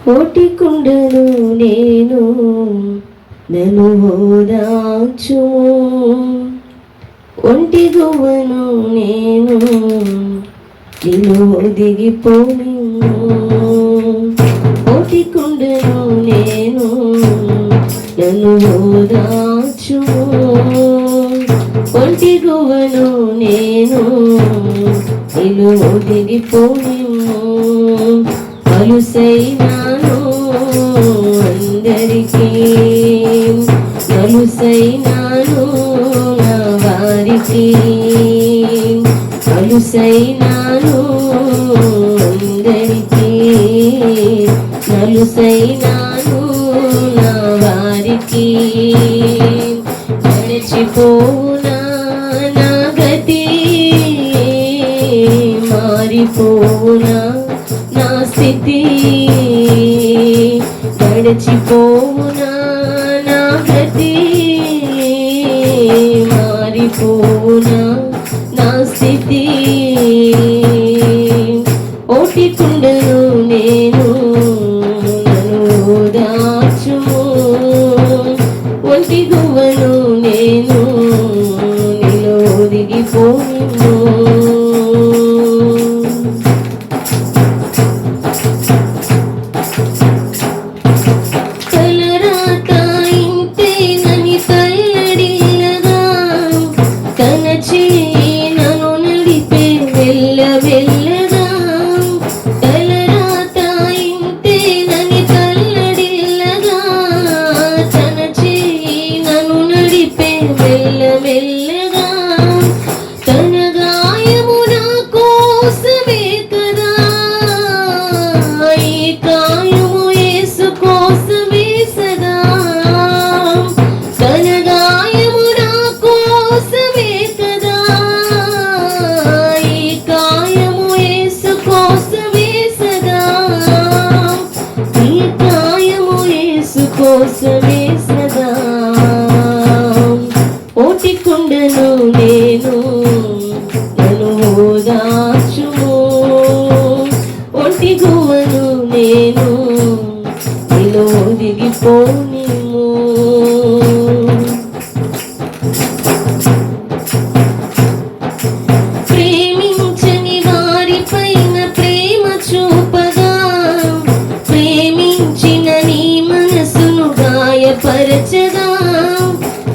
కోటి కుండను నేను నన్ను ఓదార్చు, ఒంటి గువ్వను నేను నిన్ను ఒదిగిపోని, కోటి కుండను నేను నన్ను ఓదార్చు, ఒంటి గువ్వను నేను నిన్ను ఒదిగిపోని, అలుసైనాను అందరికీ, అలుసైనాను నా వారికి, అలుసైనాను అందరికీ, అలుసైనాను నా వారికి, నడిచిపోనా నా గతి, మారిపోనా నా స్థితి, గడిచిపోవునా నా గతి, మారిపోవునా నా స్థితి, ఓటి కుండను నేను నన్ను ఓదార్చు, ఒంటి గువ్వను నేను నిన్ను ఒదిగిపోను, వెళ్ళగా తలరాత ఇంతేనని తల్లడిల్లగా, తన చేయి నన్ను నడిపే మెల్లమెల్లగా, తన గాయము నా కోసమే కదా, ఈ గాయము యేసు కోసమే సదా, తన గాయము నా కోసమే కదా, కోసమే సదా, ఓటి కుండను నేను నన్ను ఓదార్చు, ఒంటి గువ్వను నేను నిన్ను ఒదిగిపోనిము, ప్రేమించని వారిపైన ప్రేమ చూపగా, ప్రేమించిన నీ మనసును గాయపరచగా,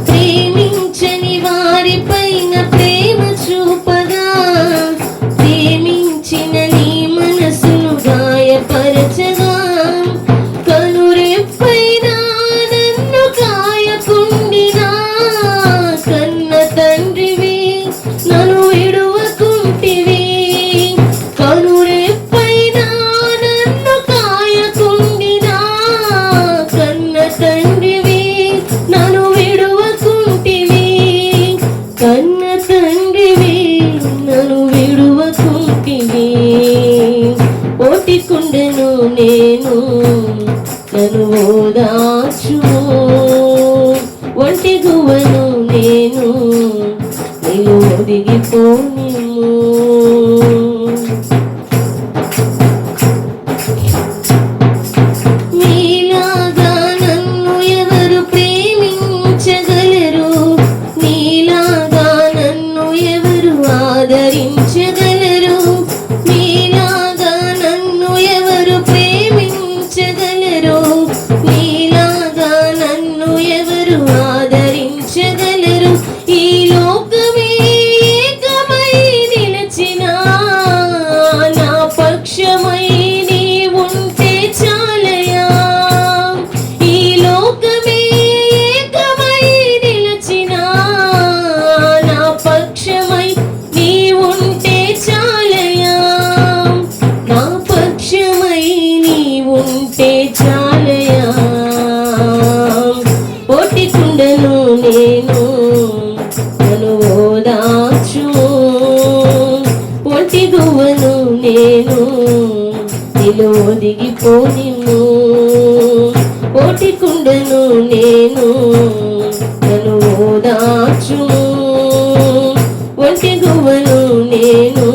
ప్రేమించని వారిపైన ప్రేమ చూపగా, ప్రేమించిన నీ మనసును గాయపరచగా, కనురెప్పైనా నన్ను కాయకుండినా, కన్న తండ్రివి నన్ను విడువకుంటివి, కనురెప్పైనా నన్ను కాయకుండినా, కన్న తండ్రివి నన్ను విడువకుంటివి, కన్న తండ్రివి నన్ను విడువకుంటివి, ఓటి కుండను నేను నన్ను ఓదార్చు, ఒంటి గువ్వను నేను నిన్ను ఒదిగిపోనిము, నీలాగా నన్ను ఎవరు ప్రేమించగలరు, నీలాగా నన్ను ఎవరు ఆదరించగలరు, నీలాగా నన్ను ఎవరు ప్రేమించగలరు, నీలాగా నన్ను ఎవరు ఆదరించగలరు, ఈ లోకమే ఏకమై నిలచిన నా పక్షమై నీవుంటే చాలయా, ఈ లోకమే ఏకమై నిలచిన నా పక్షమై నీవుంటే చాలయా, నా పక్షమై నీవుంటే చాలయా, ఓటి కుండను నేను నన్ను ఓదార్చు, ఒంటి గువ్వను నేను నిన్ను ఒదిగిపోనిము, ఓటి కుండను నేను నన్ను ఓదార్చు, ఒంటి గువ్వను నేను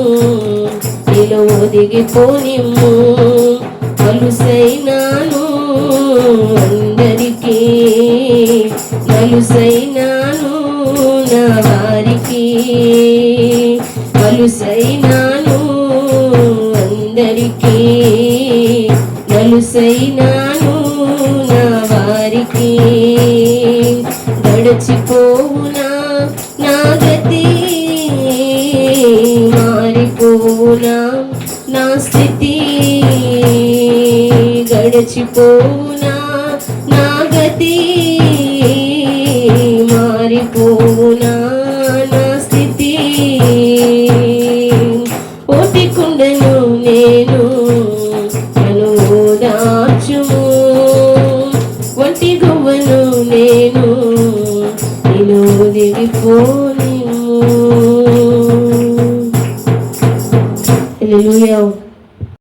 నిన్ను ఒదిగిపోనిము, అలుసైనాను అందరికీ, మలుసైనాను నా వారికి, మలుసైనాను అందరికీ, మలుసైనాను నా వారికి. గడచిపోవునా నా గతి, మారిపోవునా నా స్థితి, గడచిపోవు